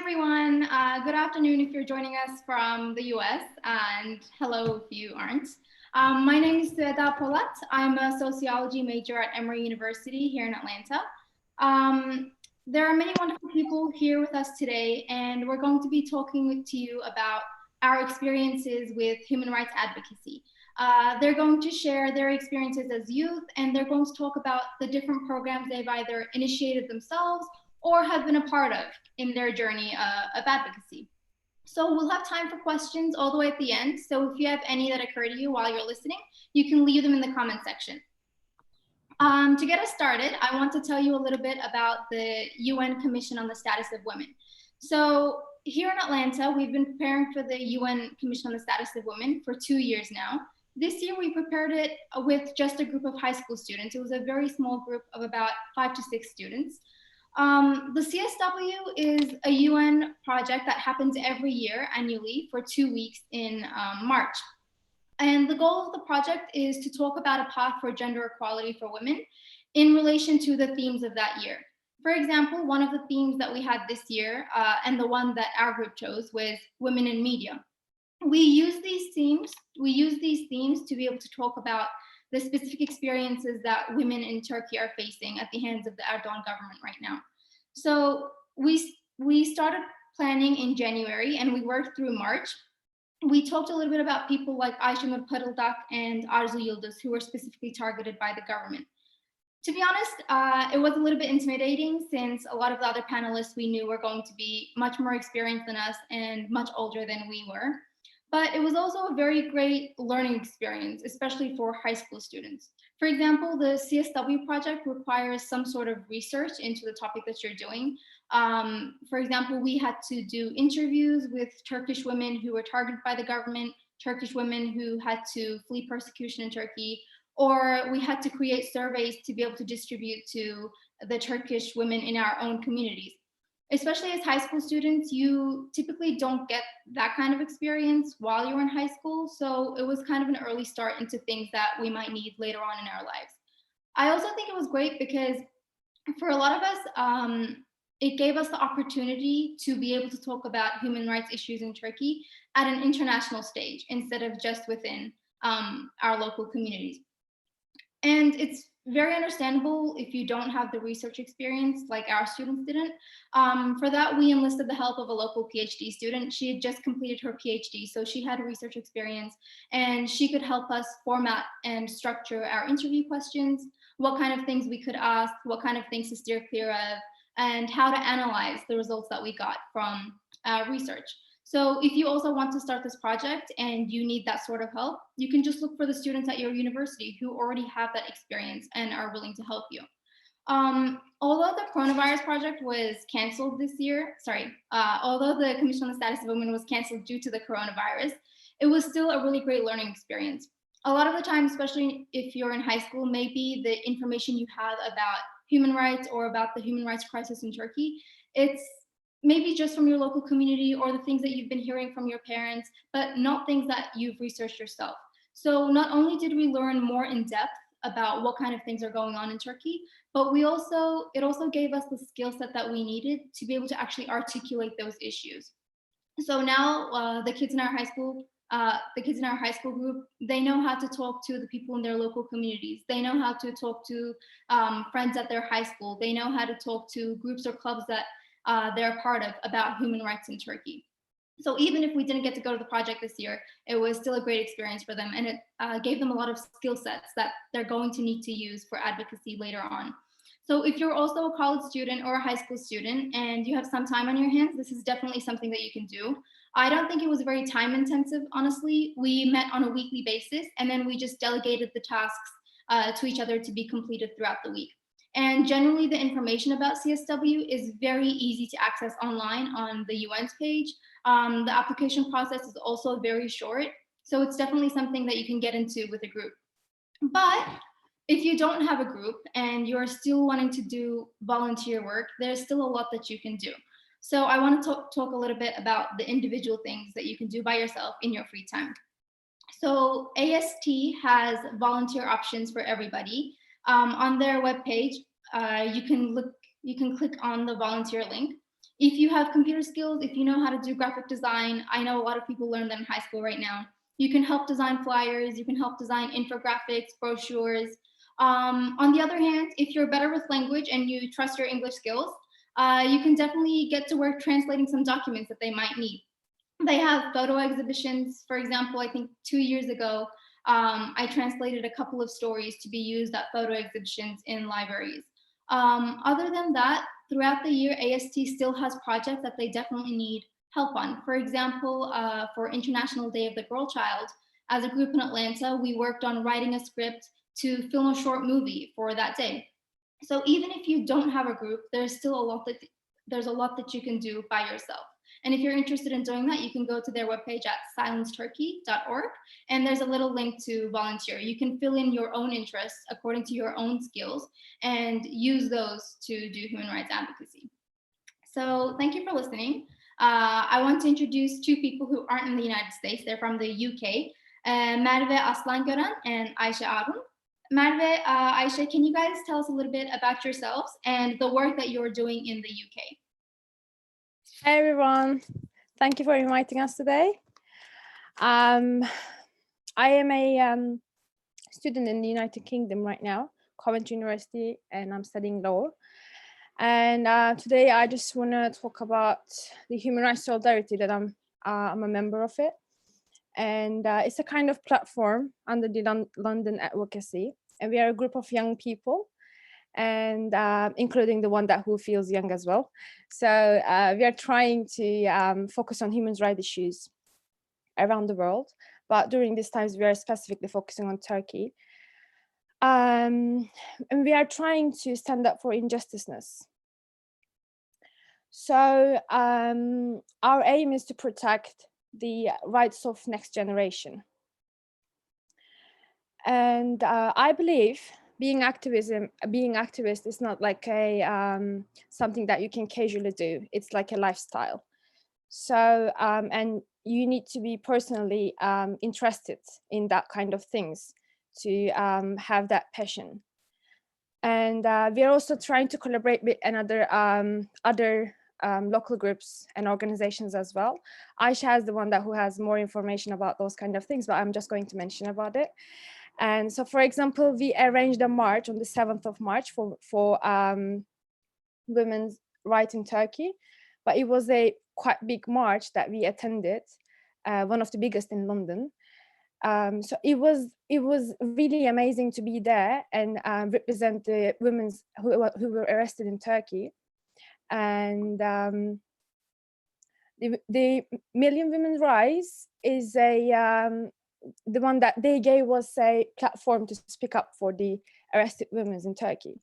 everyone. Good afternoon if you're joining us from the US, and hello if you aren't. My name is Sueda Polat. I'm a sociology major at Emory University here in Atlanta. There are many wonderful people here with us today, and we're going to be talking to you about our experiences with human rights advocacy. They're going to share their experiences as youth, and they're going to talk about the different programs they've either initiated themselves or have been a part of in their journey of advocacy. So we'll have time for questions all the way at the end. So if you have any that occur to you while you're listening, you can leave them in the comment section. To get us started, I want to tell you a little bit about the UN Commission on the Status of Women. So here in Atlanta, we've been preparing for the UN Commission on the Status of Women for 2 years now. This year, we prepared it with just a group of high school students. It was a very small group of about 5 to 6 students. The CSW is a UN project that happens every year annually for 2 weeks in March. And the goal of the project is to talk about a path for gender equality for women in relation to the themes of that year. For example, one of the themes that we had this year, and the one that our group chose, was women in media. We use these themes to be able to talk about the specific experiences that women in Turkey are facing at the hands of the Erdogan government right now. So we started planning in January and we worked through March. We talked a little bit about people like Ayşenur Parıldak and Arzu Yıldız, who were specifically targeted by the government. To be honest, it was a little bit intimidating since a lot of the other panelists we knew were going to be much more experienced than us and much older than we were. But it was also a very great learning experience, especially for high school students. For example, the CSW project requires some sort of research into the topic that you're doing. For example, we had to do interviews with Turkish women who were targeted by the government, Turkish women who had to flee persecution in Turkey, or we had to create surveys to be able to distribute to the Turkish women in our own communities. Especially as high school students, you typically don't get that kind of experience while you're in high school. So it was kind of an early start into things that we might need later on in our lives. I also think it was great because for a lot of us, it gave us the opportunity to be able to talk about human rights issues in Turkey at an international stage instead of just within our local communities. And it's very understandable if you don't have the research experience like our students didn't. For that, we enlisted the help of a local PhD student. She had just completed her PhD, so she had research experience and she could help us format and structure our interview questions, what kind of things we could ask, what kind of things to steer clear of, and how to analyze the results that we got from research. So if you also want to start this project and you need that sort of help, you can just look for the students at your university who already have that experience and are willing to help you. Although the coronavirus project was canceled this year, although the Commission on the Status of Women was canceled due to the coronavirus, it was still a really great learning experience. A lot of the time, especially if you're in high school, maybe the information you have about human rights or about the human rights crisis in Turkey, it's maybe just from your local community or the things that you've been hearing from your parents, but not things that you've researched yourself. So not only did we learn more in depth about what kind of things are going on in Turkey, but it also gave us the skill set that we needed to be able to actually articulate those issues. So now the kids in our high school group, they know how to talk to the people in their local communities. They know how to talk to friends at their high school. They know how to talk to groups or clubs that they're part of about human rights in Turkey. So even if we didn't get to go to the project this year, it was still a great experience for them, and it gave them a lot of skill sets that they're going to need to use for advocacy later on. So if you're also a college student or a high school student and you have some time on your hands, this is definitely something that you can do. I don't think it was very time intensive, honestly. We met on a weekly basis and then we just delegated the tasks to each other to be completed throughout the week. And generally, the information about CSW is very easy to access online on the UN's page. The application process is also very short, so it's definitely something that you can get into with a group. But if you don't have a group and you're still wanting to do volunteer work, there's still a lot that you can do. So I want to talk a little bit about the individual things that you can do by yourself in your free time. So AST has volunteer options for everybody. On their webpage, you can click on the volunteer link. If you have computer skills, if you know how to do graphic design, I know a lot of people learn that in high school right now. You can help design flyers, you can help design infographics, brochures. On the other hand, if you're better with language and you trust your English skills, you can definitely get to work translating some documents that they might need. They have photo exhibitions. For example, I think 2 years ago, I translated a couple of stories to be used at photo exhibitions in libraries. Other than that, throughout the year, AST still has projects that they definitely need help on. For example, for International Day of the Girl Child, as a group in Atlanta, we worked on writing a script to film a short movie for that day. So even if you don't have a group, there's a lot that you can do by yourself. And if you're interested in doing that, you can go to their webpage at silenceturkey.org, and there's a little link to volunteer. You can fill in your own interests according to your own skills and use those to do human rights advocacy. So thank you for listening. I want to introduce two people who aren't in the United States. They're from the UK, Merve Aslangoran and Ayşe Arun. Merve, Ayşe, can you guys tell us a little bit about yourselves and the work that you're doing in the UK? Hey everyone, thank you for inviting us today. I am a student in the United Kingdom right now, Coventry University, and I'm studying law. And today I just want to talk about the Human Rights Solidarity that I'm a member of it. And it's a kind of platform under the London Advocacy. And we are a group of young people, and including the one who feels young as well. So we are trying to focus on human rights issues around the world, but during these times we are specifically focusing on Turkey. And we are trying to stand up for injusticeness. So our aim is to protect the rights of next generation. And I believe being activist is not like a something that you can casually do. It's like a lifestyle. So and you need to be personally interested in that kind of things to have that passion. And we are also trying to collaborate with other local groups and organizations as well. Ayşe is the one who has more information about those kind of things, but I'm just going to mention about it. And so, for example, we arranged a march on the 7th of March for women's rights in Turkey, but it was a quite big march that we attended, one of the biggest in London. So it was really amazing to be there and represent the women who were arrested in Turkey. And the Million Women Rise is the one that they gave us a platform to speak up for the arrested women in Turkey.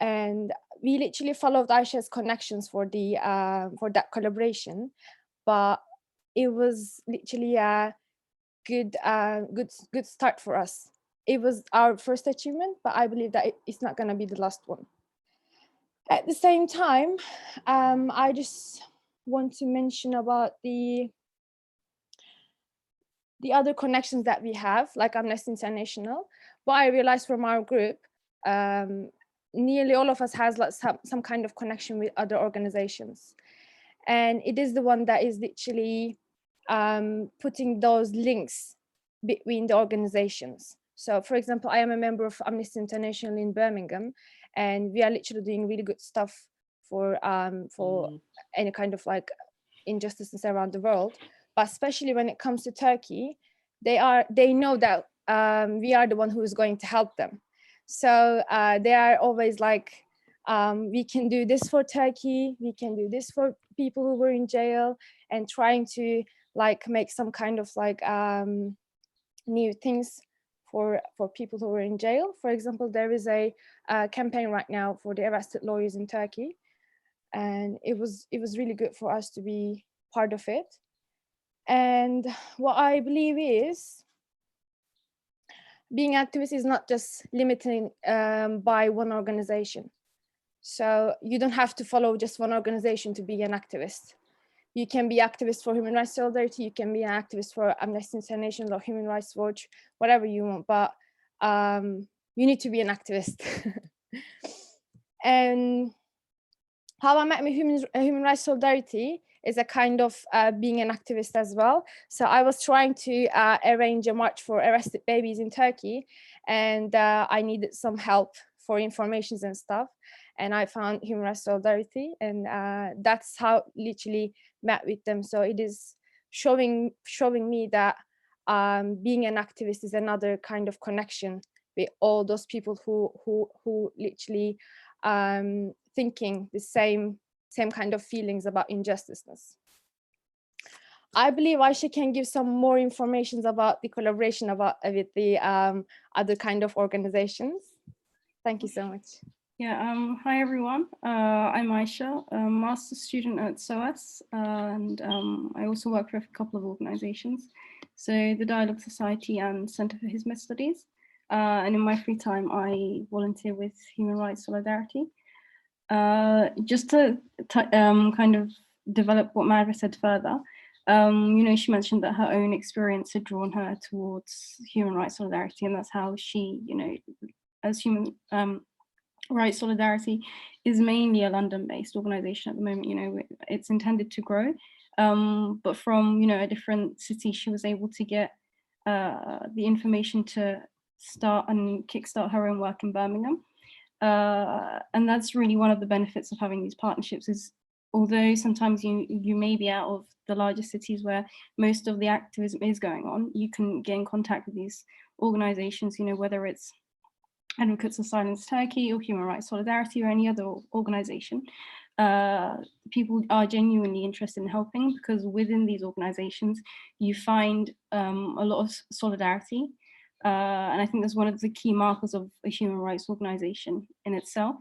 And we literally followed Ayşe's connections for that collaboration, but it was literally a good start for us. It was our first achievement, but I believe that it's not going to be the last one. At the same time, I just want to mention about the other connections that we have, like Amnesty International. What I realized from our group, nearly all of us has like some kind of connection with other organizations. And it is the one that is literally putting those links between the organizations. So for example, I am a member of Amnesty International in Birmingham, and we are literally doing really good stuff for any kind of like injustices around the world. But especially when it comes to Turkey, they know that we are the one who is going to help them. So they are always like, we can do this for Turkey, we can do this for people who were in jail, and trying to like make some kind of like new things for people who were in jail. For example, there is a campaign right now for the arrested lawyers in Turkey, and it was really good for us to be part of it. And what I believe is being activist is not just limited by one organization. So you don't have to follow just one organization to be an activist. You can be activist for Human Rights Solidarity, you can be an activist for Amnesty International or Human Rights Watch, whatever you want, but you need to be an activist. And how I met my human rights solidarity is a kind of being an activist as well. So I was trying to arrange a march for arrested babies in Turkey, and I needed some help for informations and stuff. And I found human rights solidarity, and that's how literally met with them. So it is showing me that being an activist is another kind of connection with all those people who literally thinking the same kind of feelings about injustice. I believe Aisha can give some more information about the collaboration with the other kind of organizations. Thank you so much. Yeah, hi everyone. I'm Aisha, a master's student at SOAS, and I also work for a couple of organizations. So the Dialogue Society and Centre for Hizmet Studies. And in my free time, I volunteer with Human Rights Solidarity. Just to kind of develop what Marva said further, you know, she mentioned that her own experience had drawn her towards Human Rights Solidarity, and that's how she, you know, as Human Rights Solidarity is mainly a London-based organization at the moment. You know, it's intended to grow, but from, you know, a different city, she was able to get the information to start and kickstart her own work in Birmingham. And that's really one of the benefits of having these partnerships is, although sometimes you may be out of the larger cities where most of the activism is going on, you can get in contact with these organizations, you know, whether it's Advocacy of Silence Turkey or Human Rights Solidarity or any other organization. People are genuinely interested in helping, because within these organizations you find a lot of solidarity, and I think that's one of the key markers of a human rights organization in itself.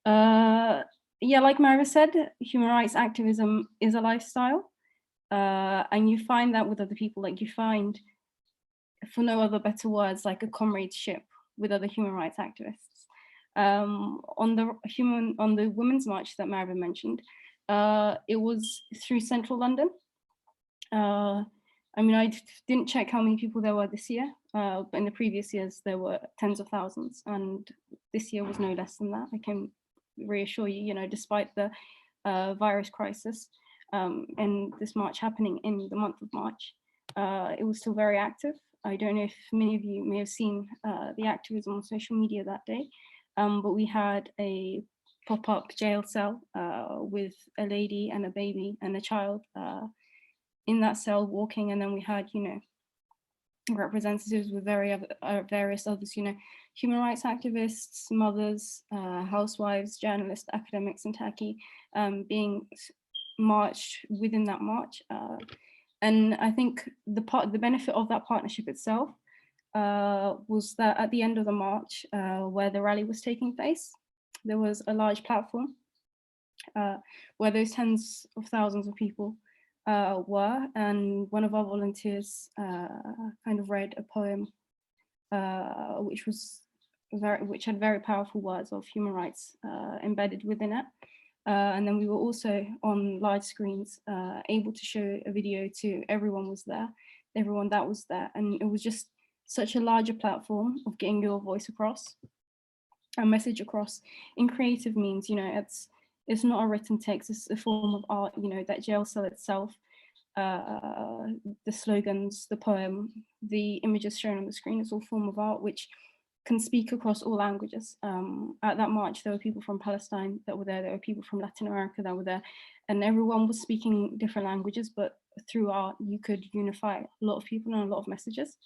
Yeah, like Mara said, human rights activism is a lifestyle, and you find that with other people. Like, you find, for no other better words, like a comradeship with other human rights activists. On the Women's March that Marvin mentioned, it was through central London. I mean, I didn't check how many people there were this year, but in the previous years there were tens of thousands, and this year was no less than that. I can reassure you, you know, despite the virus crisis and this march happening in the month of March, it was still very active. I don't know if many of you may have seen the activism on social media that day, but we had a pop-up jail cell with a lady and a baby and a child in that cell walking, and then we had, you know, representatives with various others, you know, human rights activists, mothers, housewives, journalists, academics in Turkey, being marched within that march. And I think the benefit of that partnership itself was that at the end of the march, where the rally was taking place, there was a large platform where those tens of thousands of people were, and one of our volunteers kind of read a poem which had very powerful words of human rights embedded within it. And then we were also on large screens able to show a video to everyone that was there. And it was just such a larger platform of getting your voice across, a message across in creative means. You know, it's not a written text, it's a form of art. You know, that jail cell itself, the slogans, the poem, the images shown on the screen, is all form of art which can speak across all languages. At that march, there were people from Palestine that were there were people from Latin America that were there, and everyone was speaking different languages, but through art, you could unify a lot of people and a lot of messages.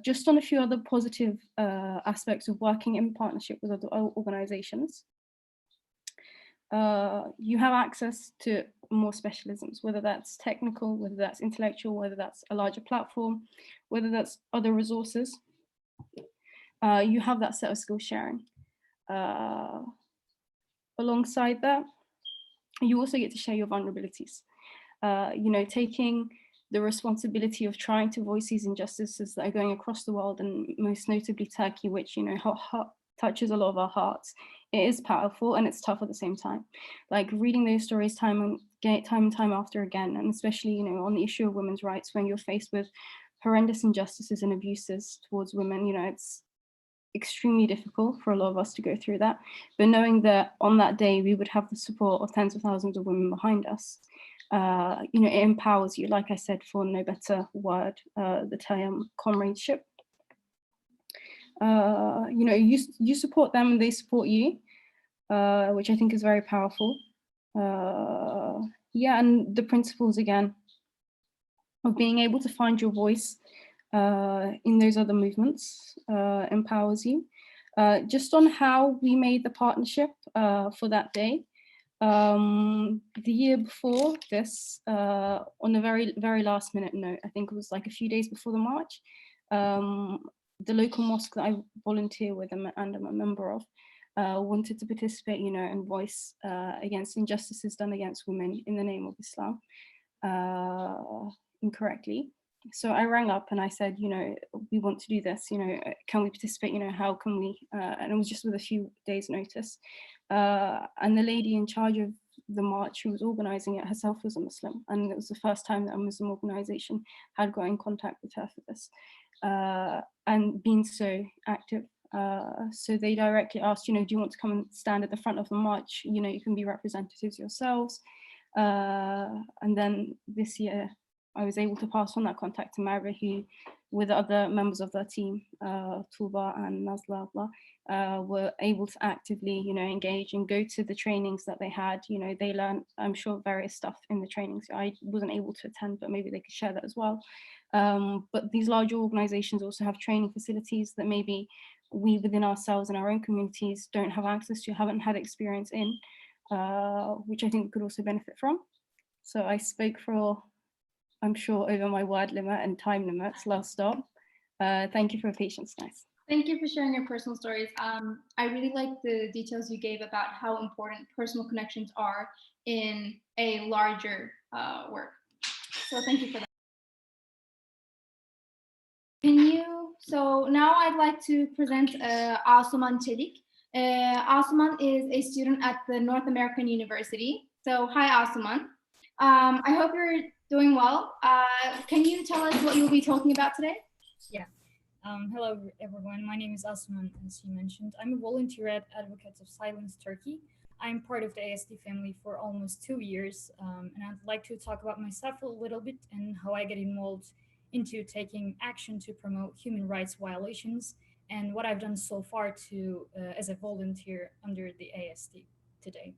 Just on a few other positive aspects of working in partnership with other organizations. You have access to more specialisms, whether that's technical, whether that's intellectual, whether that's a larger platform, whether that's other resources. You have that set of skill sharing. Alongside that, you also get to share your vulnerabilities. You know, taking the responsibility of trying to voice these injustices that are going across the world, and most notably Turkey, which, you know, touches a lot of our hearts. It is powerful and it's tough at the same time. Like, reading those stories time and time after again, and especially, you know, on the issue of women's rights, when you're faced with horrendous injustices and abuses towards women, you know, extremely difficult for a lot of us to go through that. But knowing that on that day, we would have the support of tens of thousands of women behind us, you know, it empowers you, like I said, for no better word, the term comradeship. You know, you support them and they support you, which I think is very powerful. Yeah, and the principles again of being able to find your voice in those other movements empowers you. Just on how we made the partnership for that day. The year before this, on a very last minute note, I think it was like a few days before the march, the local mosque that I volunteer with and I'm a member of wanted to participate, you know, and voice against injustices done against women in the name of Islam incorrectly. So I rang up and I said, you know, we want to do this, you know, can we participate, you know, how can we? And it was just with a few days notice. And the lady in charge of the march who was organizing it herself was a Muslim. And it was the first time that a Muslim organization had got in contact with her for this and been so active. So they directly asked, you know, do you want to come and stand at the front of the march? You know, you can be representatives yourselves. And then this year, I was able to pass on that contact to Mara, who, with other members of their team, Tuba and Nazla, were able to actively, you know, engage and go to the trainings that they had. You know, they learned, I'm sure, various stuff in the trainings. I wasn't able to attend, but maybe they could share that as well. But these larger organizations also have training facilities that maybe we within ourselves and our own communities don't have access to, haven't had experience in, which I think we could also benefit from. So I spoke for, I'm sure, over my word limit and time limits. Last stop. Thank you for your patience, guys. Thank you for sharing your personal stories. I really like the details you gave about how important personal connections are in a larger work. So thank you for that. So now I'd like to present Asuman Çelik. Asuman is a student at the North American University. So hi, Asuman. I hope you're doing well. Can you tell us what you'll be talking about today? Yeah. Hello, everyone. My name is Asuman, as you mentioned. I'm a volunteer at Advocacy of Silence Turkey. I'm part of the AST family for almost 2 years, and I'd like to talk about myself a little bit and how I get involved into taking action to promote human rights violations and what I've done so far to as a volunteer under the AST today.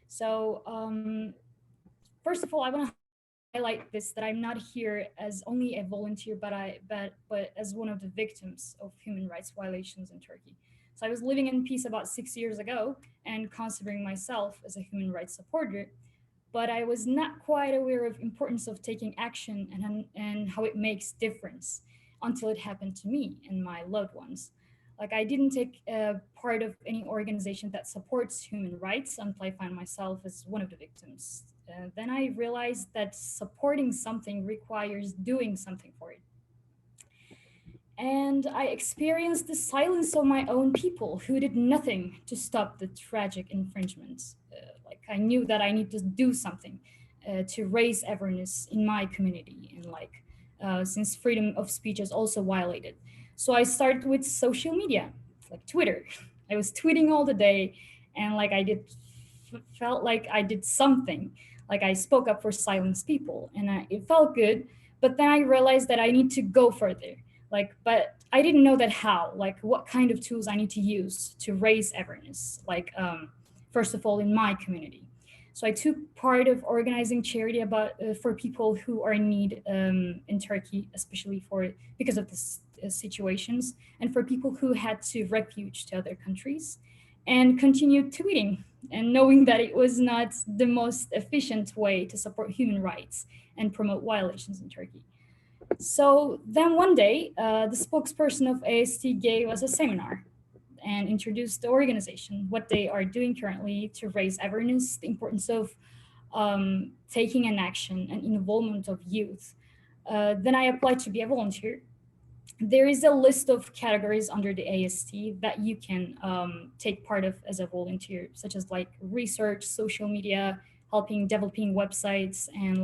So first of all, I want to highlight this, that I'm not here as only a volunteer, but as one of the victims of human rights violations in Turkey. So I was living in peace about 6 years ago and considering myself as a human rights supporter, but I was not quite aware of importance of taking action and how it makes difference until it happened to me and my loved ones. Like, I didn't take part of any organization that supports human rights until I found myself as one of the victims. Then I realized that supporting something requires doing something for it. And I experienced the silence of my own people who did nothing to stop the tragic infringements. Like, I knew that I need to do something to raise awareness in my community, and since freedom of speech is also violated. So I started with social media, like Twitter. I was tweeting all the day, and felt like I did something. Like, I spoke up for silenced people, and it felt good. But then I realized that I need to go further. But I didn't know that how, what kind of tools I need to use to raise awareness, first of all, in my community. So I took part of organizing charity for people who are in need in Turkey, especially because of this situations, and for people who had to refuge to other countries, and continued tweeting, and knowing that it was not the most efficient way to support human rights and promote violations in Turkey. So then one day, the spokesperson of AST gave us a seminar and introduced the organization, what they are doing currently to raise awareness, the importance of taking an action and involvement of youth. Then I applied to be a volunteer. There is a list of categories under the AST that you can take part of as a volunteer, such as research, social media, helping developing websites, and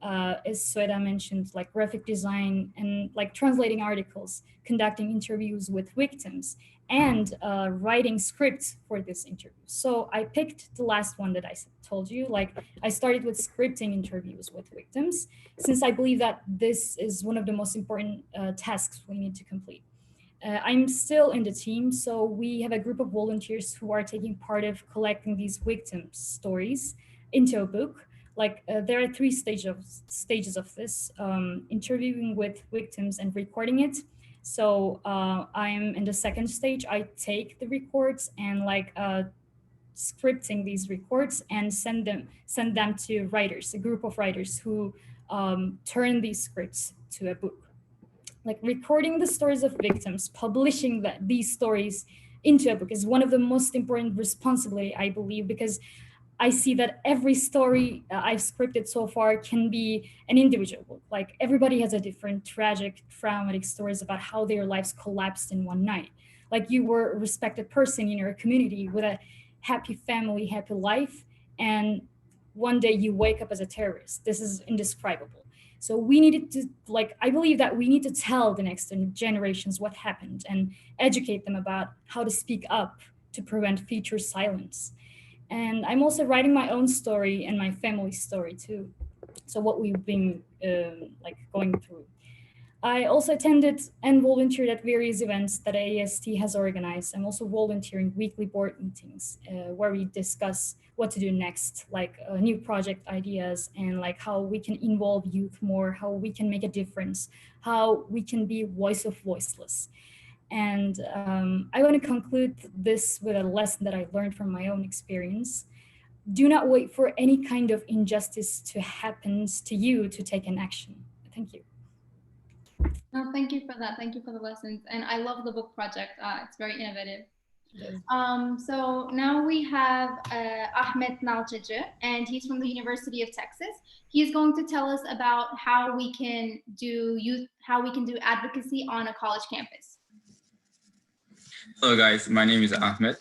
as Sweta mentioned, like graphic design and like translating articles, conducting interviews with victims, and writing scripts for this interview. So I picked the last one that I told you. Like I started with scripting interviews with victims, since I believe that this is one of the most important tasks we need to complete. I'm still in the team, so we have a group of volunteers who are taking part of collecting these victim stories into a book. Like there are three stages of this: interviewing with victims and recording it. So I'm in the second stage. I take the records and scripting these records and send them to writers, a group of writers who turn these scripts to a book. Like recording the stories of victims, publishing these stories into a book is one of the most important responsibility, I believe, because I see that every story I've scripted so far can be an individual book. Like everybody has a different tragic, traumatic stories about how their lives collapsed in one night. Like you were a respected person in your community with a happy family, happy life, and one day you wake up as a terrorist. This is indescribable. So we needed to, I believe that we need to tell the next generations what happened and educate them about how to speak up to prevent future silence. And I'm also writing my own story and my family's story too. So what we've been going through. I also attended and volunteered at various events that AST has organized. I'm also volunteering weekly board meetings where we discuss what to do next, new project ideas and how we can involve youth more, how we can make a difference, how we can be voice of voiceless. And I want to conclude this with a lesson that I learned from my own experience. Do not wait for any kind of injustice to happen to you to take an action. Thank you. No, thank you for that. Thank you for the lessons. And I love the book project. It's very innovative. Yes. So now we have Ahmet Nalçacı, and he's from the University of Texas. He's going to tell us about how we can do advocacy on a college campus. Hello guys, my name is Ahmet.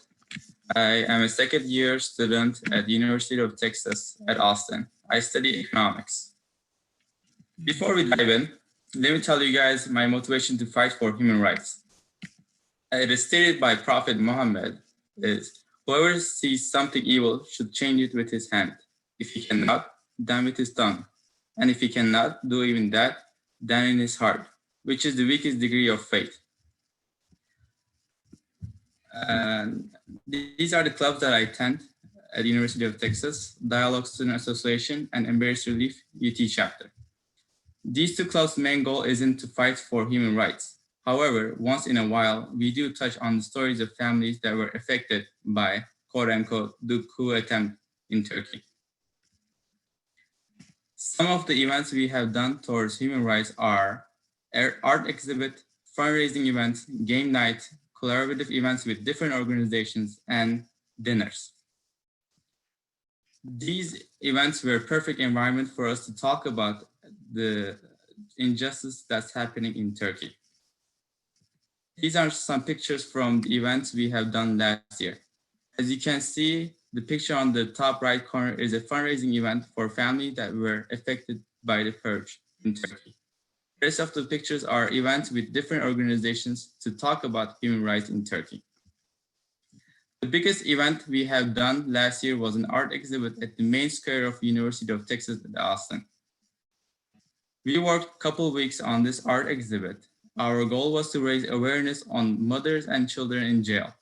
I am a second-year student at the University of Texas at Austin. I study economics. Before we dive in, let me tell you guys my motivation to fight for human rights. It is stated by Prophet Muhammad is, whoever sees something evil should change it with his hand. If he cannot, then with his tongue. And if he cannot do even that, then in his heart, which is the weakest degree of faith. And these are the clubs that I attend at the University of Texas: Dialogue Student Association and Embarrassed Relief UT chapter. These two clubs' main goal isn't to fight for human rights. However, once in a while, we do touch on the stories of families that were affected by, quote unquote, the coup attempt in Turkey. Some of the events we have done towards human rights are art exhibit, fundraising events, game night, collaborative events with different organizations, and dinners. These events were a perfect environment for us to talk about the injustice that's happening in Turkey. These are some pictures from the events we have done last year. As you can see, the picture on the top right corner is a fundraising event for families that were affected by the purge in Turkey. The rest of the pictures are events with different organizations to talk about human rights in Turkey. The biggest event we have done last year was an art exhibit at the main square of University of Texas at Austin. We worked a couple of weeks on this art exhibit. Our goal was to raise awareness on mothers and children in jail.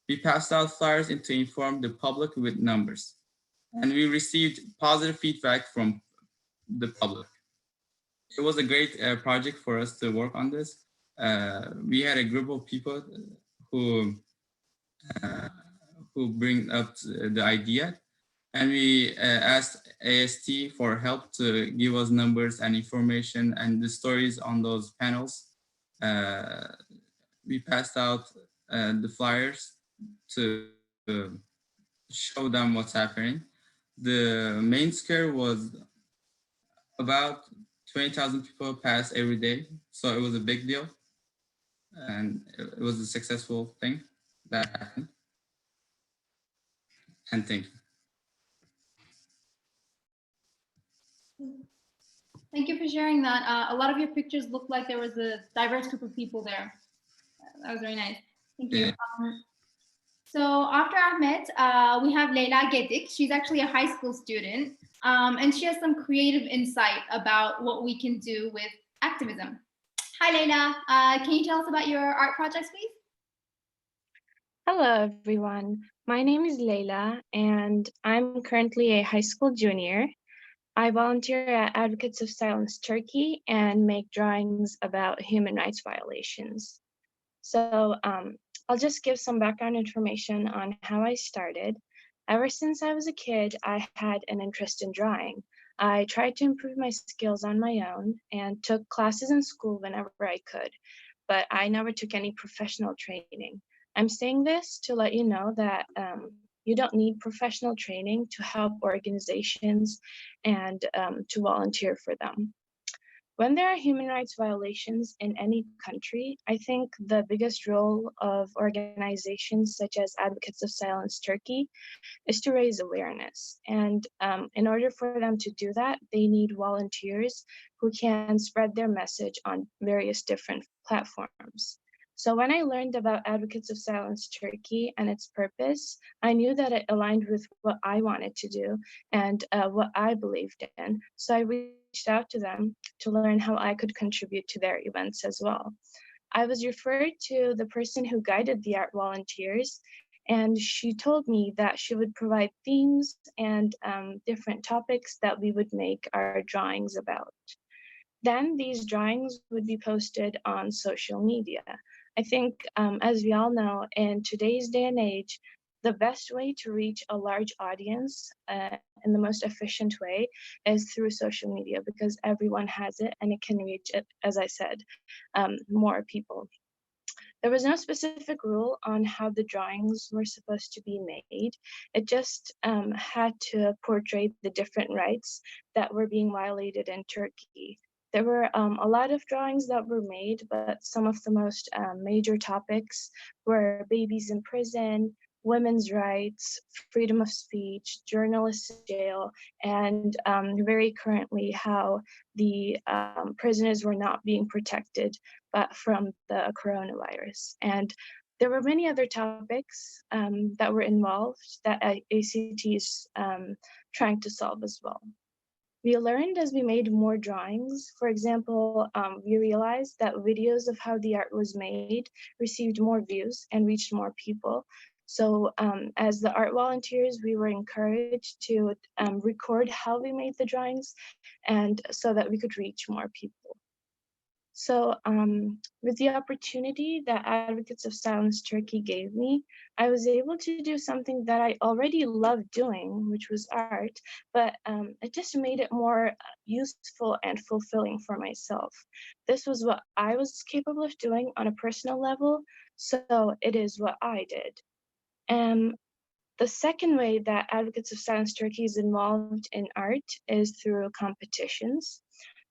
We passed out flyers to inform the public with numbers, and we received positive feedback from the public. It was a great project for us to work on this. We had a group of people who bring up the idea, and we asked AST for help to give us numbers and information and the stories on those panels. We passed out the flyers to show them what's happening. The main square was about 20,000 people pass every day, so it was a big deal, and it was a successful thing that happened. And thank you. Thank you for sharing that. A lot of your pictures looked like there was a diverse group of people there. That was very nice. Thank you. So after Ahmed, we have Leyla Gedik. She's actually a high school student, and she has some creative insight about what we can do with activism. Hi, Leyla. Can you tell us about your art projects, please? Hello, everyone. My name is Leyla, and I'm currently a high school junior. I volunteer at Advocates of Silence Turkey and make drawings about human rights violations. So I'll just give some background information on how I started. Ever since I was a kid, I had an interest in drawing. I tried to improve my skills on my own and took classes in school whenever I could, but I never took any professional training. I'm saying this to let you know that you don't need professional training to help organizations and to volunteer for them. When there are human rights violations in any country, I think the biggest role of organizations such as Advocates of Silence Turkey is to raise awareness. And in order for them to do that, they need volunteers who can spread their message on various different platforms. So when I learned about Advocates of Silence Turkey and its purpose, I knew that it aligned with what I wanted to do and what I believed in. So I reached out to them to learn how I could contribute to their events as well. I was referred to the person who guided the art volunteers, and she told me that she would provide themes and different topics that we would make our drawings about. Then these drawings would be posted on social media. I think, as we all know, in today's day and age, the best way to reach a large audience in the most efficient way is through social media, because everyone has it and it can reach it, as I said, more people. There was no specific rule on how the drawings were supposed to be made. It just had to portray the different rights that were being violated in Turkey. There were a lot of drawings that were made, but some of the most major topics were babies in prison, women's rights, freedom of speech, journalists in jail, and very currently how the prisoners were not being protected but from the coronavirus. And there were many other topics that were involved that ACT is trying to solve as well. We learned as we made more drawings. For example, we realized that videos of how the art was made received more views and reached more people. So as the art volunteers, we were encouraged to record how we made the drawings and so that we could reach more people. So with the opportunity that Advocates of Silence Turkey gave me, I was able to do something that I already loved doing, which was art, but it just made it more useful and fulfilling for myself. This was what I was capable of doing on a personal level, so it is what I did. The second way that Advocates of Silence Turkey is involved in art is through competitions.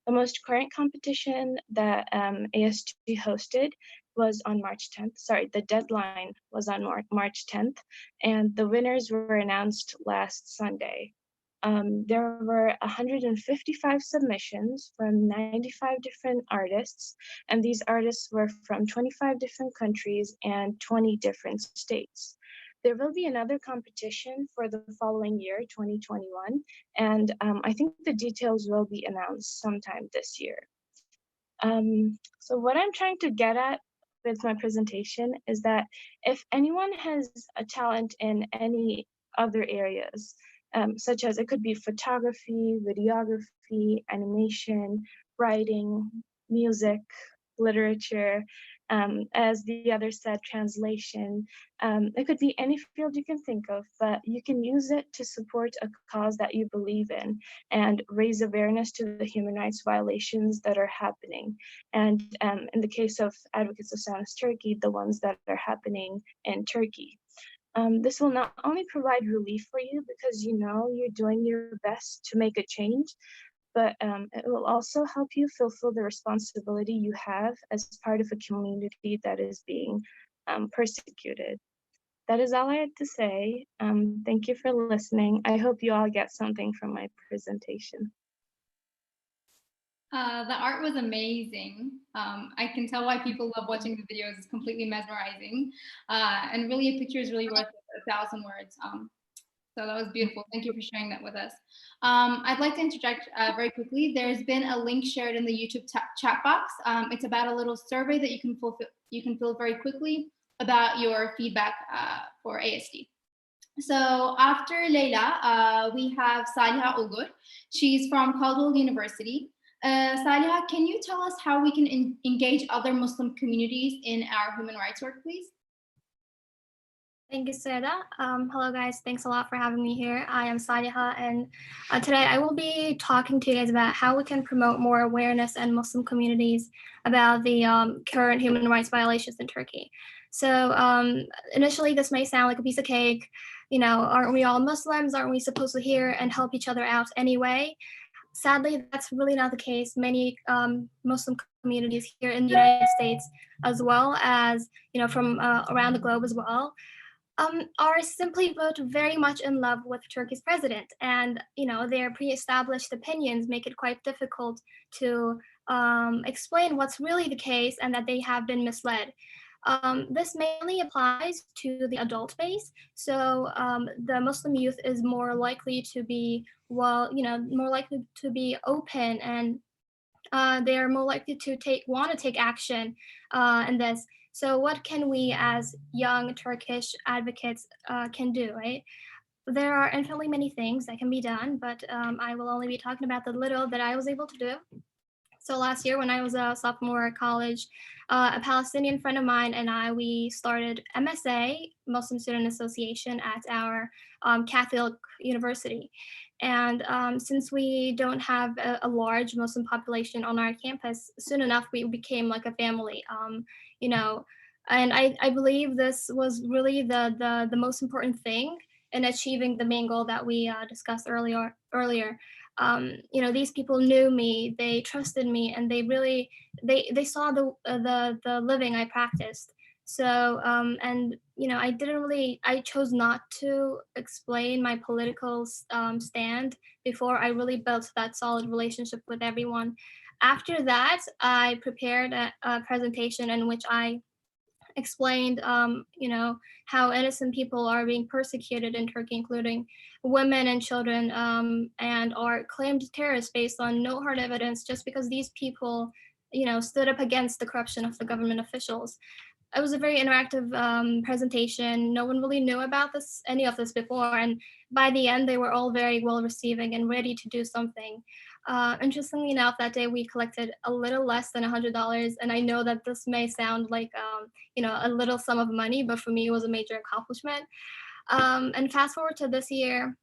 The most current competition that AST hosted was on March 10th. Sorry, the deadline was on March 10th, and the winners were announced last Sunday. There were 155 submissions from 95 different artists, and these artists were from 25 different countries and 20 different states. There will be another competition for the following year, 2021, and I think the details will be announced sometime this year. So what I'm trying to get at with my presentation is that if anyone has a talent in any other areas, such as it could be photography, videography, animation, writing, music, literature, as the other said, translation. It could be any field you can think of, but you can use it to support a cause that you believe in and raise awareness to the human rights violations that are happening. And in the case of Advocates of Silence Turkey, the ones that are happening in Turkey. This will not only provide relief for you because you know you're doing your best to make a change, but it will also help you fulfill the responsibility you have as part of a community that is being persecuted. That is all I had to say. Thank you for listening. I hope you all get something from my presentation. The art was amazing. I can tell why people love watching the videos. It's completely mesmerizing. And really, a picture is really worth 1,000 words. So that was beautiful. Thank you for sharing that with us. I'd like to interject very quickly. There's been a link shared in the YouTube chat box. It's about a little survey that you can fill very quickly about your feedback for AST. So after Leila, we have Saliha Ulgur. She's from Caldwell University. Saliha, can you tell us how we can engage other Muslim communities in our human rights work, please? Thank you, Seda. Hello, guys. Thanks a lot for having me here. I am Saliha, and today I will be talking to you guys about how we can promote more awareness in Muslim communities about the current human rights violations in Turkey. So initially, this may sound like a piece of cake. You know, aren't we all Muslims? Aren't we supposed to hear and help each other out anyway? Sadly, that's really not the case. Many Muslim communities here in the United States, as well as, you know, from around the globe as well, are simply put very much in love with Turkey's president, and you know their pre-established opinions make it quite difficult to explain what's really the case and that they have been misled. This mainly applies to the adult base, so the Muslim youth is more likely to be, well, you know, more likely to be open, and they are more likely to want to take action in this. So what can we as young Turkish advocates can do, right? There are infinitely many things that can be done, but I will only be talking about the little that I was able to do. So last year when I was a sophomore at college, a Palestinian friend of mine and we started MSA, Muslim Student Association, at our Catholic University. And since we don't have a large Muslim population on our campus, soon enough we became like a family, you know. And I believe this was really the most important thing in achieving the main goal that we discussed earlier. You know, these people knew me, they trusted me, and they really they saw the living I practiced. So and you know, I chose not to explain my political stand before I really built that solid relationship with everyone. After that, I prepared a presentation in which I explained, you know, how innocent people are being persecuted in Turkey, including women and children, and are claimed terrorists based on no hard evidence, just because these people, you know, stood up against the corruption of the government officials. It was a very interactive presentation. No one really knew about any of this before, and by the end, they were all very well receiving and ready to do something. Interestingly enough, that day we collected a little less than $100, and I know that this may sound like you know, a little sum of money, but for me it was a major accomplishment. And fast forward to this year,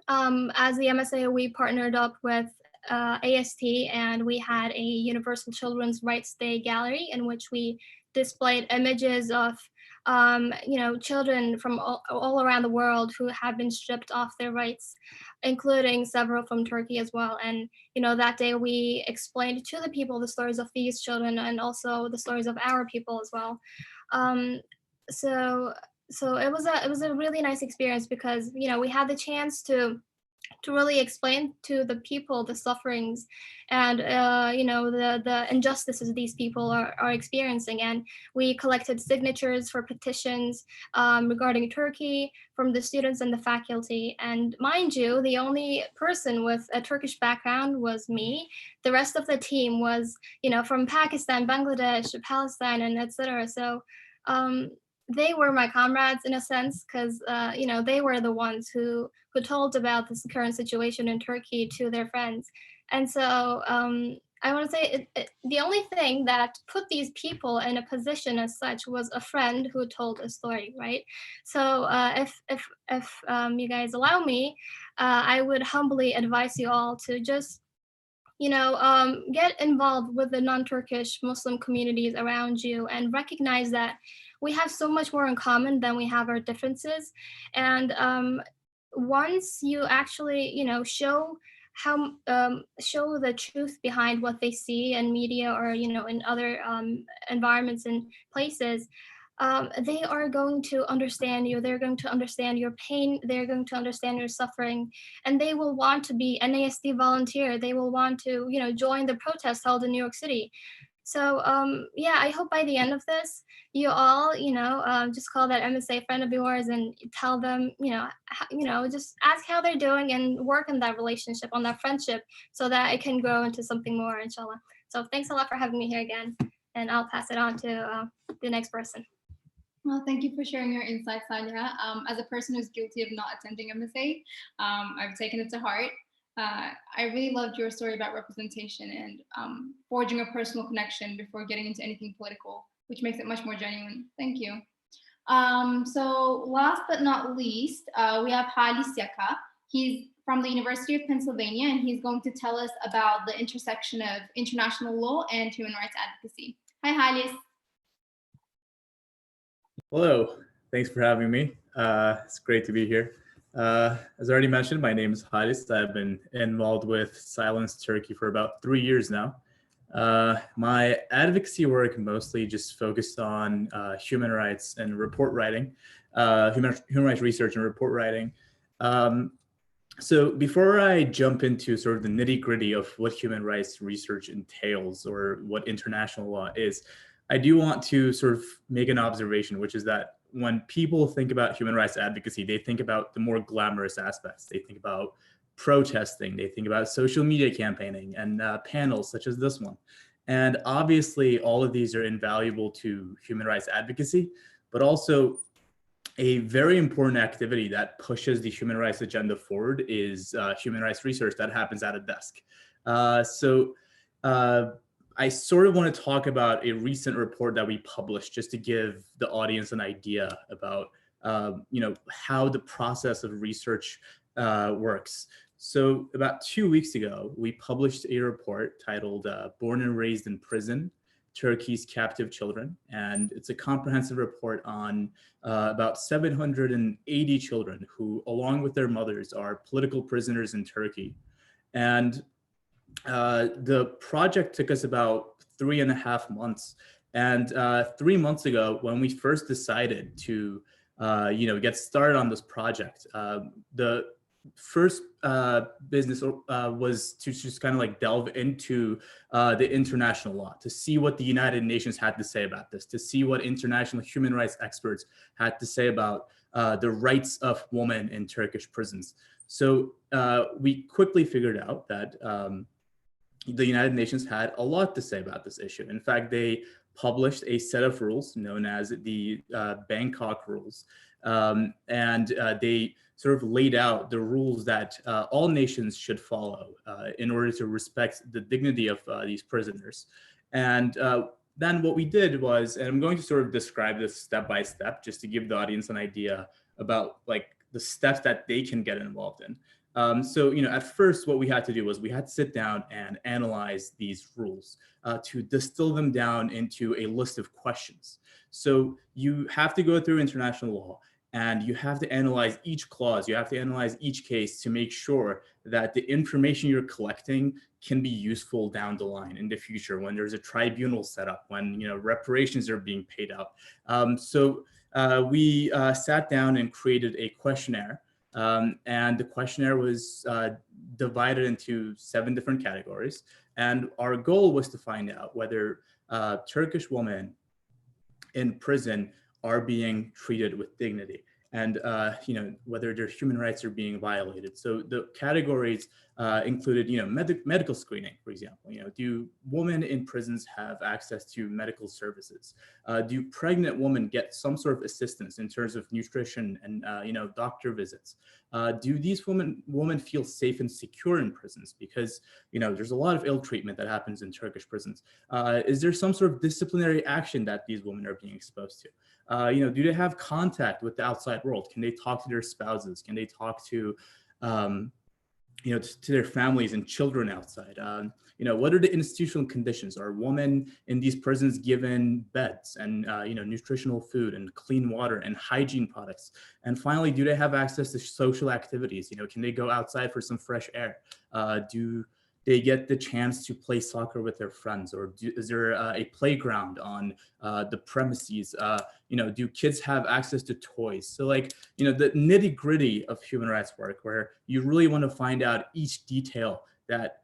as the MSA, we partnered up with AST, and we had a Universal Children's Rights Day gallery in which we displayed images of you know, children from all around the world who have been stripped off their rights, including several from Turkey as well. And you know, that day we explained to the people the stories of these children and also the stories of our people as well. So it was a really nice experience because, you know, we had the chance to really explain to the people the sufferings and you know, the injustices these people are experiencing. And we collected signatures for petitions regarding Turkey from the students and the faculty. And mind you, the only person with a Turkish background was me. The rest of the team was, you know, from Pakistan, Bangladesh, Palestine, and etc. So they were my comrades in a sense, because you know, they were the ones who told about this current situation in Turkey to their friends. And so I want to say the only thing that put these people in a position as such was a friend who told a story, right? So if you guys allow me, I would humbly advise you all to just, you know, get involved with the non-Turkish Muslim communities around you and recognize that we have so much more in common than we have our differences. And once you actually, you know, show the truth behind what they see in media or, you know, in other environments and places, they are going to understand you. They're going to understand your pain. They're going to understand your suffering, and they will want to be an ASD volunteer. They will want to, join the protest held in New York City. So yeah, I hope by the end of this, you all, just call that MSA friend of yours and tell them, just ask how they're doing and work on that relationship, on that friendship, so that it can grow into something more, inshallah. So thanks a lot for having me here again, and I'll pass it on to the next person. Well, thank you for sharing your insights, Saliha. As a person who's guilty of not attending MSA, I've taken it to heart. I really loved your story about representation and forging a personal connection before getting into anything political, which makes it much more genuine. Thank you. So last but not least, we have Halis Yaka. He's from the University of Pennsylvania, and he's going to tell us about the intersection of international law and human rights advocacy. Hi, Halis. Hello, thanks for having me. It's great to be here. As already mentioned, my name is Halis. I've been involved with Silence Turkey for about 3 years now. My advocacy work mostly just focused on human rights and report writing, human rights research and report writing. So before I jump into sort of the nitty-gritty of what human rights research entails or what international law is, I do want to sort of make an observation, which is that when people think about human rights advocacy, they think about the more glamorous aspects. They think about protesting, they think about social media campaigning and panels such as this one. And obviously all of these are invaluable to human rights advocacy, but also a very important activity that pushes the human rights agenda forward is human rights research that happens at a desk. I sort of want to talk about a recent report that we published just to give the audience an idea about, how the process of research works. So about 2 weeks ago, we published a report titled Born and Raised in Prison, Turkey's Captive Children. And it's a comprehensive report on about 780 children who, along with their mothers, are political prisoners in Turkey. And the project took us about 3.5 months. And 3 months ago, when we first decided to, get started on this project, the first business was to just kind of like delve into the international law, to see what the United Nations had to say about this, to see what international human rights experts had to say about the rights of women in Turkish prisons. So we quickly figured out that the United Nations had a lot to say about this issue. In fact, they published a set of rules known as the Bangkok Rules. They sort of laid out the rules that all nations should follow in order to respect the dignity of these prisoners. And then what we did was, and I'm going to sort of describe this step by step, just to give the audience an idea about like the steps that they can get involved in. At first, what we had to do was we had to sit down and analyze these rules to distill them down into a list of questions. So you have to go through international law and you have to analyze each clause. You have to analyze each case to make sure that the information you're collecting can be useful down the line in the future when there's a tribunal set up, when reparations are being paid out. We sat down and created a questionnaire. And the questionnaire was divided into 7 different categories. And our goal was to find out whether Turkish women in prison are being treated with dignity and whether their human rights are being violated. So the categories included medical screening, for example. Do women in prisons have access to medical services? Do pregnant women get some sort of assistance in terms of nutrition and doctor visits? Do these women feel safe and secure in prisons? Because there's a lot of ill treatment that happens in Turkish prisons. Is there some sort of disciplinary action that these women are being exposed to? Do they have contact with the outside world? Can they talk to their spouses? Can they talk to to their families and children outside? What are the institutional conditions? Are women in these prisons given beds and nutritional food and clean water and hygiene products? And finally, do they have access to social activities? Can they go outside for some fresh air? Do they get the chance to play soccer with their friends, or is there a playground on the premises? Do kids have access to toys? So like, the nitty gritty of human rights work, where you really want to find out each detail that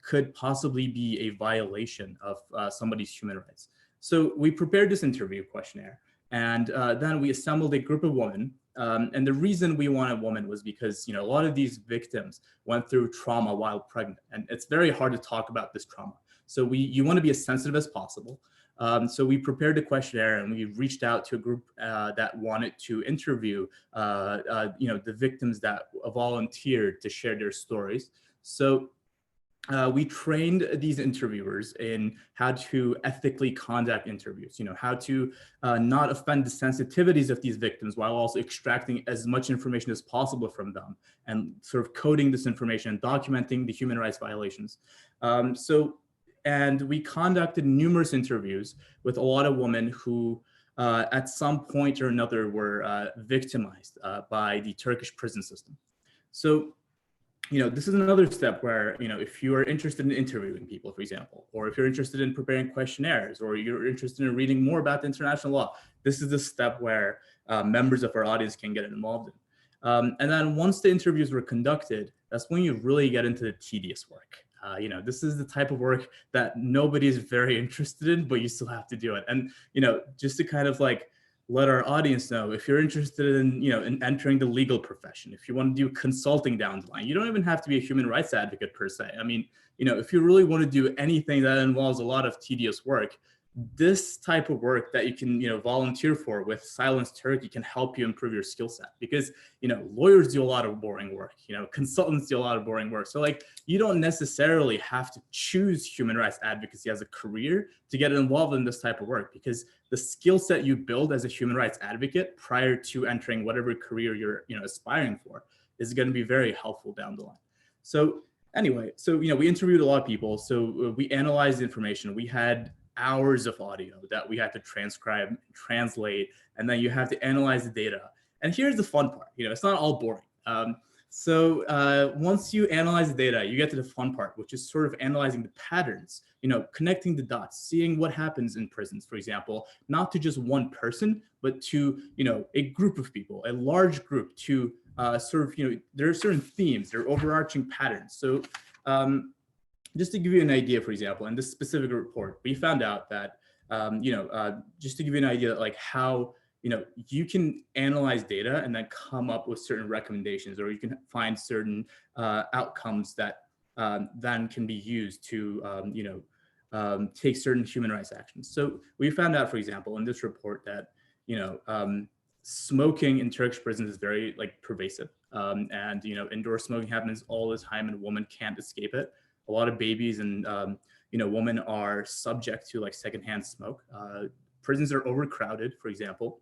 could possibly be a violation of somebody's human rights. So we prepared this interview questionnaire, and then we assembled a group of women. And the reason we wanted women was because, a lot of these victims went through trauma while pregnant, and it's very hard to talk about this trauma. So you want to be as sensitive as possible. So we prepared a questionnaire, and we reached out to a group that wanted to interview, the victims that volunteered to share their stories. So we trained these interviewers in how to ethically conduct interviews, how to not offend the sensitivities of these victims while also extracting as much information as possible from them, and sort of coding this information and documenting the human rights violations. And we conducted numerous interviews with a lot of women who at some point or another were victimized by the Turkish prison system. So this is another step where, if you are interested in interviewing people, for example, or if you're interested in preparing questionnaires, or you're interested in reading more about international law, this is the step where members of our audience can get involved in. And then once the interviews were conducted, that's when you really get into the tedious work. This is the type of work that nobody is very interested in, but you still have to do it. And, just to kind of like let our audience know, if you're interested in, in entering the legal profession, if you want to do consulting down the line, you don't even have to be a human rights advocate per se. I mean, if you really want to do anything that involves a lot of tedious work, this type of work that you can, volunteer for with Silence Turkey can help you improve your skill set, because, lawyers do a lot of boring work, consultants do a lot of boring work. So like, you don't necessarily have to choose human rights advocacy as a career to get involved in this type of work, because the skill set you build as a human rights advocate prior to entering whatever career you're, aspiring for is going to be very helpful down the line. So anyway, so, we interviewed a lot of people. So we analyzed the information. We had hours of audio that we had to transcribe, translate, and then you have to analyze the data. And here's the fun part, it's not all boring. So once you analyze the data, you get to the fun part, which is sort of analyzing the patterns, connecting the dots, seeing what happens in prisons, for example, not to just one person, but to, a group of people, a large group, to sort of, there are certain themes, there are overarching patterns. So just to give you an idea, for example, in this specific report, we found out that, just to give you an idea, like how, you can analyze data and then come up with certain recommendations, or you can find certain outcomes that then can be used to, take certain human rights actions. So we found out, for example, in this report that, smoking in Turkish prisons is very pervasive, and indoor smoking happens all the time, and women can't escape it. A lot of babies and women are subject to secondhand smoke. Prisons are overcrowded, for example,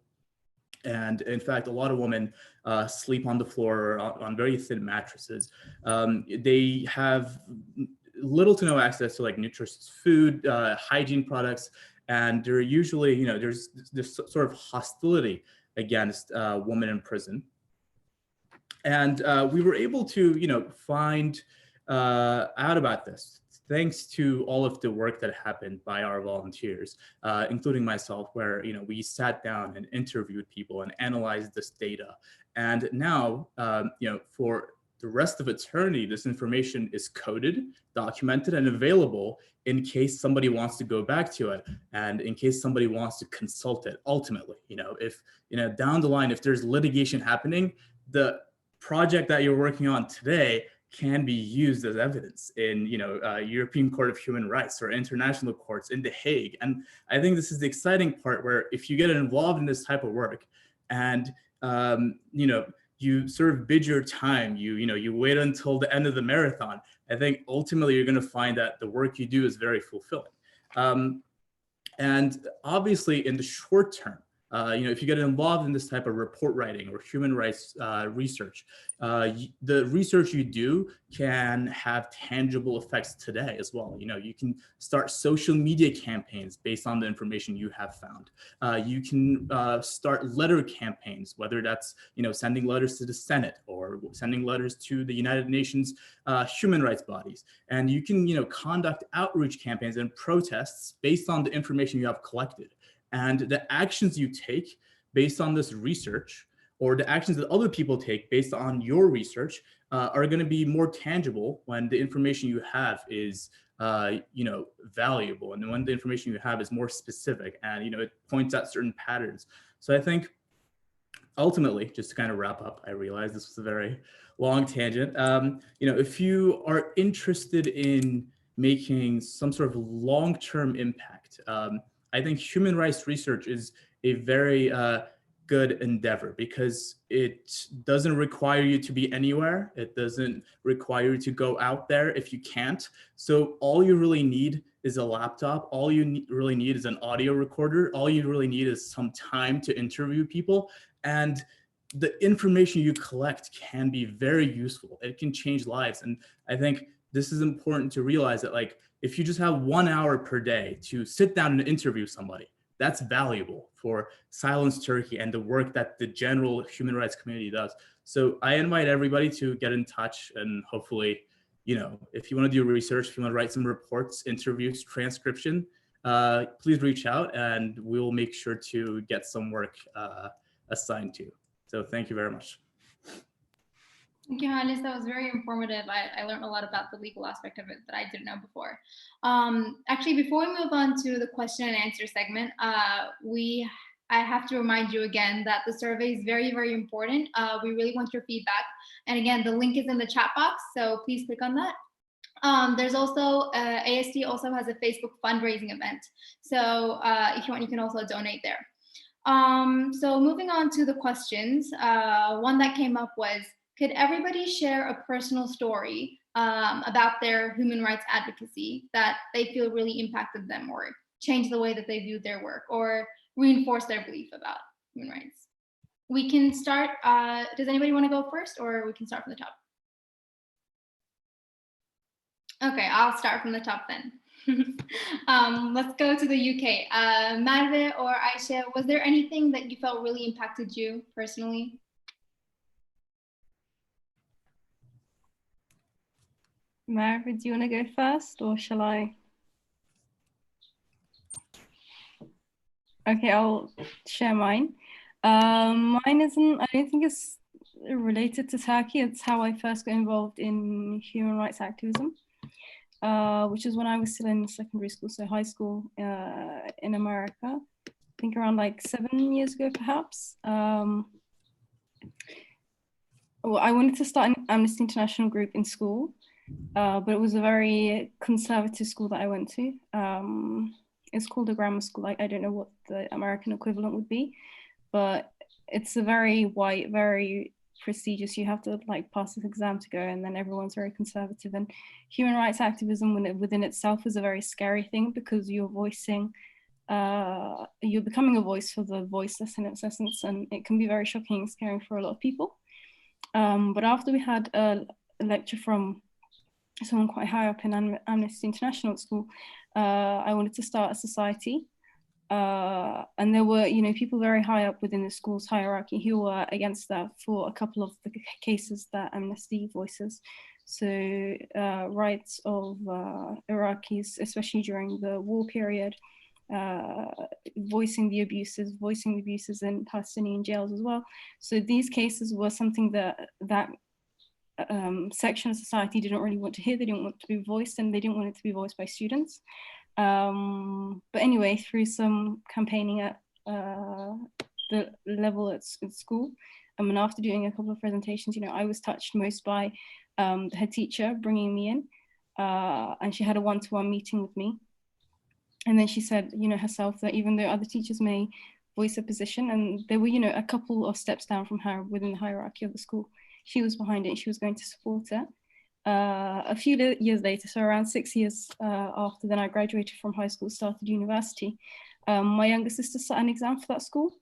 and in fact, a lot of women sleep on the floor or on very thin mattresses. They have little to no access to nutritious food, hygiene products, and they're usually there's this sort of hostility against women in prison. And we were able to find out about this thanks to all of the work that happened by our volunteers, including myself, where we sat down and interviewed people and analyzed this data. And now, for the rest of eternity, this information is coded, documented, and available in case somebody wants to go back to it, and in case somebody wants to consult it. Ultimately, if down the line, if there's litigation happening, the project that you're working on today can be used as evidence in European Court of Human Rights or international courts in The Hague. And I think this is the exciting part, where if you get involved in this type of work and you sort of bid your time, you wait until the end of the marathon, I think ultimately you're going to find that the work you do is very fulfilling. And obviously in the short term, If you get involved in this type of report writing or human rights research, the research you do can have tangible effects today as well. You can start social media campaigns based on the information you have found. You can start letter campaigns, whether that's sending letters to the Senate or sending letters to the United Nations human rights bodies. And you can conduct outreach campaigns and protests based on the information you have collected. And the actions you take based on this research, or the actions that other people take based on your research, are going to be more tangible when the information you have is valuable, and when the information you have is more specific, and it points at certain patterns. So I think ultimately, just to kind of wrap up, I realize this was a very long tangent. If you are interested in making some sort of long-term impact, I think human rights research is a very good endeavor, because it doesn't require you to be anywhere. It doesn't require you to go out there if you can't. So all you really need is a laptop. All you really need is an audio recorder. All you really need is some time to interview people. And the information you collect can be very useful. It can change lives. And I think this is important to realize that, like, if you just have 1 hour per day to sit down and interview somebody, that's valuable for Silence Turkey and the work that the general human rights community does. So I invite everybody to get in touch, and hopefully, if you want to do research, if you want to write some reports, interviews, transcription, please reach out and we'll make sure to get some work assigned to you. So thank you very much. Thank you, Hannes. That was very informative. I learned a lot about the legal aspect of it that I didn't know before. Actually, before we move on to the question and answer segment, I have to remind you again that the survey is very, very important. We really want your feedback. And again, the link is in the chat box, so please click on that. There's also, AST also has a Facebook fundraising event. So if you want, you can also donate there. So moving on to the questions, one that came up was, could everybody share a personal story about their human rights advocacy that they feel really impacted them or changed the way that they view their work or reinforce their belief about human rights? We can start, does anybody want to go first, or we can start from the top? Okay, I'll start from the top then. Let's go to the UK. Merve or Aisha, was there anything that you felt really impacted you personally? Merve, do you want to go first, or shall I? Okay, I'll share mine. Mine isn't, I don't think it's related to Turkey. It's how I first got involved in human rights activism, which is when I was still in secondary school, so high school in America. I think around like 7 years ago, perhaps. Well, I wanted to start an Amnesty International group in school, but it was a very conservative school that I went to. It's called a grammar school. I don't know what the American equivalent would be, but it's a very white, very prestigious. You have to like pass this exam to go, and then everyone's very conservative. And human rights activism within itself is a very scary thing, because you're voicing, you're becoming a voice for the voiceless in its essence, and it can be very shocking and scary for a lot of people. But after we had a lecture from someone quite high up in Amnesty International school, I wanted to start a society. And there were, people very high up within the school's hierarchy who were against that for a couple of the cases that Amnesty voices. So rights of Iraqis, especially during the war period, voicing the abuses in Palestinian jails as well. So these cases were something that section of society didn't really want to hear. They didn't want to be voiced, and they didn't want it to be voiced by students. But anyway, through some campaigning at the level at school, and after doing a couple of presentations, I was touched most by the head teacher bringing me in, and she had a one-to-one meeting with me. And then she said, herself, that even though other teachers may voice a position, and they were, a couple of steps down from her within the hierarchy of the school, she was behind it and she was going to support it. A few years later, so around 6 years after then I graduated from high school, started university, my younger sister sat an exam for that school.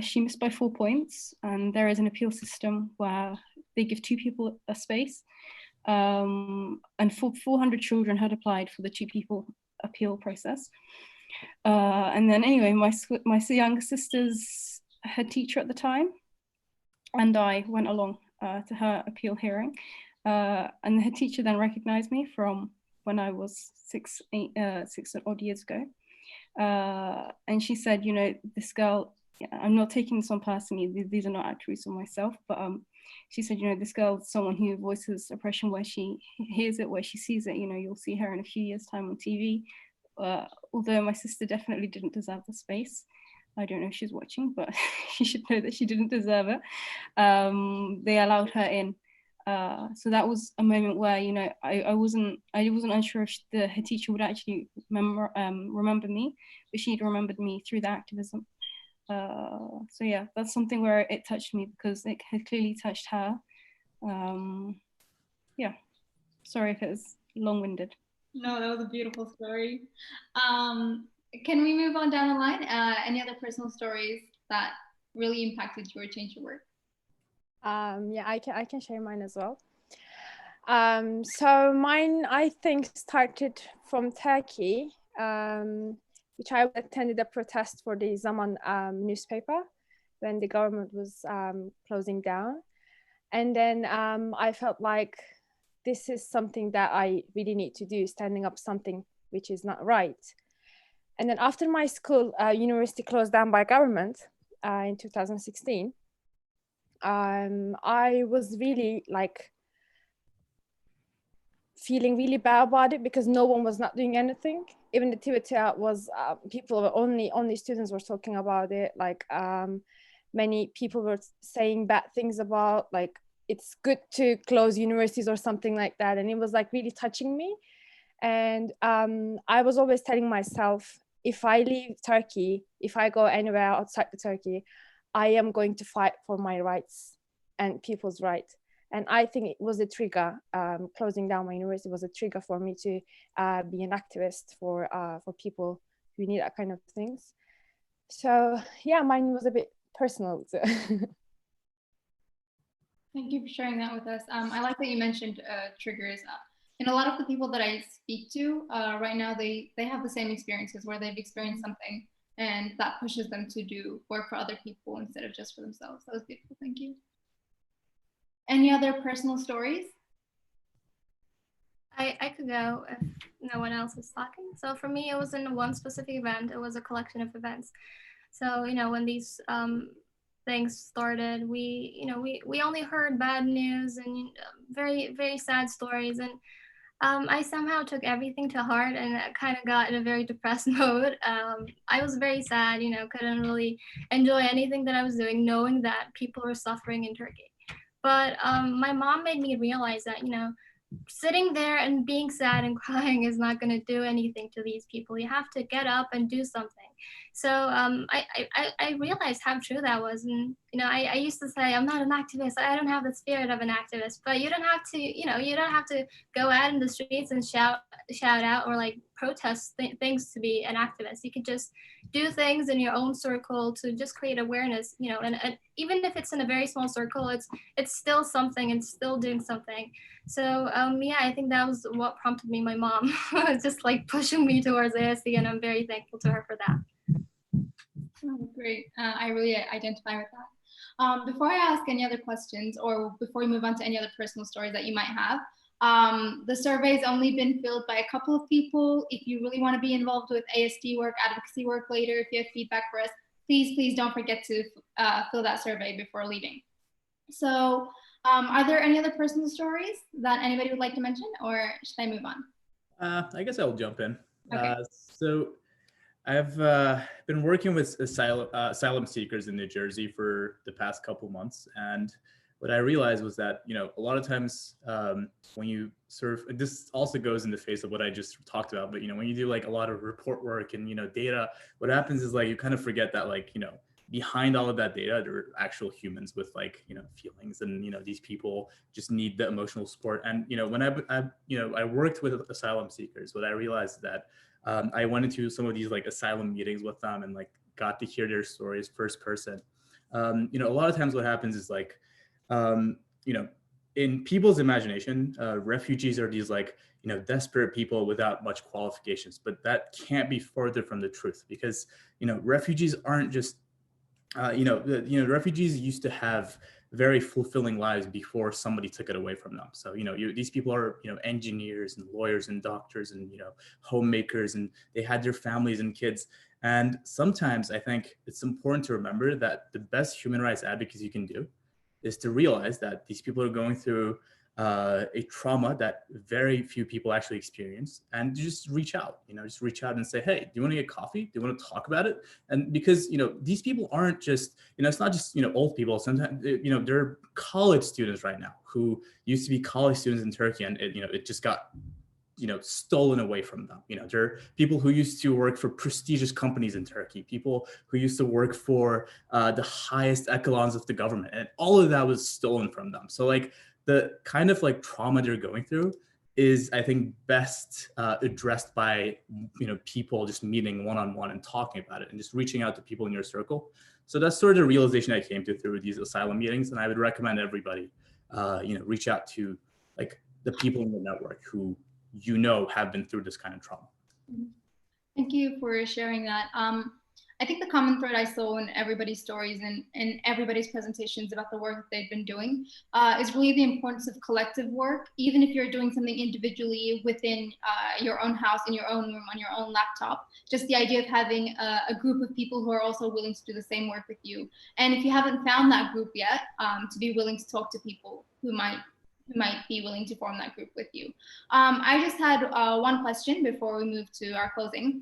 she missed by 4 points, and there is an appeal system where they give 2 people a space, and 400 children had applied for the 2 people appeal process. And then anyway, my younger sister's head teacher at the time and I went along to her appeal hearing, and the head teacher then recognized me from when I was 6 odd years ago, and she said, you know, this girl, I'm not taking this on personally, these are not attributes of myself, but she said, you know, this girl is someone who voices oppression where she hears it, where she sees it. You know, you'll see her in a few years' time on TV. Although my sister definitely didn't deserve the space. I don't know if she's watching, but she should know that she didn't deserve it. They allowed her in. So that was a moment where, you know, I wasn't unsure if her teacher would actually remember me, but she'd remembered me through the activism. So yeah, that's something where it touched me because it had clearly touched her. Yeah, sorry if it was long-winded. No, that was a beautiful story. Can we move on down the line? Any other personal stories that really impacted you or changed your work? Yeah, I can share mine as well. So mine, I think, started from Turkey, which I attended a protest for the Zaman newspaper when the government was closing down. And then I felt like this is something that I really need to do, standing up something which is not right. And then after my school, university closed down by government in 2016, I was really like feeling really bad about it because no one was not doing anything. Even the Twitter was, people were only students were talking about it. Like many people were saying bad things about like, it's good to close universities or something like that. And it was like really touching me. And I was always telling myself, if I leave Turkey, if I go anywhere outside the Turkey, I am going to fight for my rights and people's rights. And I think it was a trigger, closing down my university was a trigger for me to be an activist for people who need that kind of things. So yeah, mine was a bit personal too. Thank you for sharing that with us. I like that you mentioned triggers. And a lot of the people that I speak to right now, they have the same experiences where they've experienced something and that pushes them to do work for other people instead of just for themselves. That was beautiful, thank you. Any other personal stories? I could go if no one else is talking. So for me, it wasn't one specific event, it was a collection of events. So, you know, when these things started, we only heard bad news and very, very sad stories. And I somehow took everything to heart and kind of got in a very depressed mode. I was very sad, you know, couldn't really enjoy anything that I was doing, knowing that people were suffering in Turkey. But my mom made me realize that, you know, sitting there and being sad and crying is not going to do anything to these people. You have to get up and do something. So I realized how true that was. And, you know, I used to say, I'm not an activist. I don't have the spirit of an activist. But you don't have to, you know, you don't have to go out in the streets and shout out or like protest things to be an activist. You could just do things in your own circle to just create awareness, you know, and even if it's in a very small circle, it's still something and still doing something. So yeah, I think that was what prompted me. My mom just like pushing me towards AST, and I'm very thankful to her for that. Oh, great. I really identify with that. Before I ask any other questions or before we move on to any other personal stories that you might have, the survey has only been filled by a couple of people. If you really want to be involved with AST work, advocacy work later, if you have feedback for us, please don't forget to fill that survey before leaving. So are there any other personal stories that anybody would like to mention, or should I move on? I guess I'll jump in. Okay. So I've been working with asylum seekers in New Jersey for the past couple months, and what I realized was that, you know, a lot of times when you serve, this also goes in the face of what I just talked about, but, you know, when you do like a lot of report work and, you know, data, what happens is like you kind of forget that, like, you know, behind all of that data, there are actual humans with, like, you know, feelings, and, you know, these people just need the emotional support. And, you know, when I worked with asylum seekers, what I realized is that I went into some of these like asylum meetings with them, and like got to hear their stories first person. You know, a lot of times what happens is like, you know, in people's imagination, refugees are these like, you know, desperate people without much qualifications, but that can't be further from the truth, because, you know, refugees aren't just, refugees used to have very fulfilling lives before somebody took it away from them. So, you know, these people are, you know, engineers and lawyers and doctors and, you know, homemakers, and they had their families and kids. And sometimes I think it's important to remember that the best human rights advocacy you can do is to realize that these people are going through a trauma that very few people actually experience, and just reach out, you know, just reach out and say, hey, do you want to get coffee? Do you want to talk about it? And because, you know, these people aren't just, you know, it's not just, you know, old people. Sometimes, you know, they're college students right now who used to be college students in Turkey, and it, you know, it just got, you know, stolen away from them. You know, there are people who used to work for prestigious companies in Turkey, people who used to work for the highest echelons of the government, and all of that was stolen from them. So like the kind of like trauma they're going through is, I think, best addressed by, you know, people just meeting one-on-one and talking about it and just reaching out to people in your circle. So that's sort of the realization I came to through these asylum meetings. And I would recommend everybody, you know, reach out to like the people in the network who, you know, have been through this kind of trauma. Thank you for sharing that. I think the common thread I saw in everybody's stories and in everybody's presentations about the work that they've been doing is really the importance of collective work, even if you're doing something individually within your own house, in your own room, on your own laptop. Just the idea of having a group of people who are also willing to do the same work with you. And if you haven't found that group yet, to be willing to talk to people who might be willing to form that group with you. I just had one question before we move to our closing.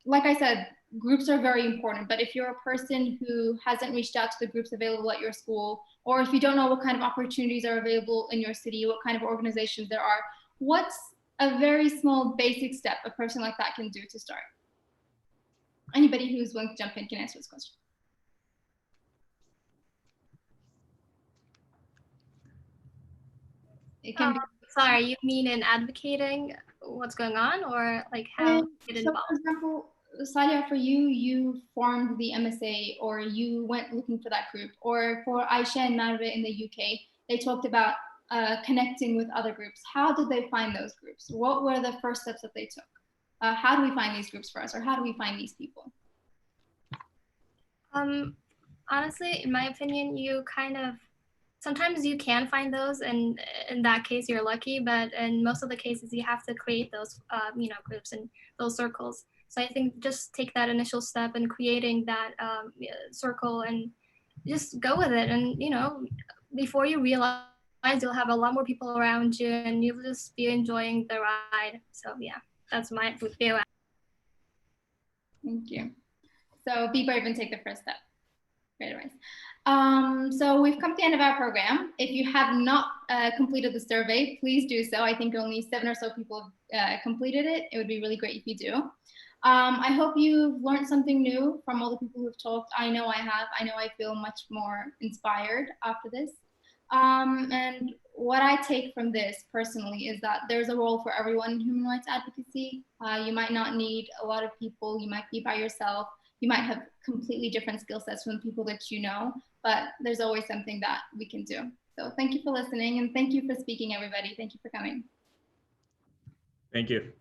Like I said, groups are very important, but if you're a person who hasn't reached out to the groups available at your school, or if you don't know what kind of opportunities are available in your city, what kind of organizations there are, what's a very small basic step a person like that can do to start? Anybody who's willing to jump in can answer this question. It can be. Sorry, you mean in advocating what's going on, or like how to get involved? So for example, Sadia, for you, you formed the MSA, or you went looking for that group, or for Aisha and Marve in the UK, they talked about connecting with other groups. How did they find those groups? What were the first steps that they took? How do we find these groups for us, or how do we find these people? Honestly, in my opinion, you kind of, sometimes you can find those, and in that case, you're lucky. But in most of the cases, you have to create those, you know, groups and those circles. So I think just take that initial step in creating that circle and just go with it. And, you know, before you realize, you'll have a lot more people around you, and you'll just be enjoying the ride. So yeah, that's my view. Thank you. So be brave and take the first step. Great advice. So we've come to the end of our program. If you have not completed the survey, please do so. I think only 7 or so people have completed it. It would be really great if you do. I hope you've learned something new from all the people who've talked. I know I have. I know I feel much more inspired after this. And what I take from this personally is that there's a role for everyone in human rights advocacy. You might not need a lot of people. You might be by yourself. You might have completely different skill sets from people that you know, but there's always something that we can do. So thank you for listening, and thank you for speaking, everybody. Thank you for coming. Thank you.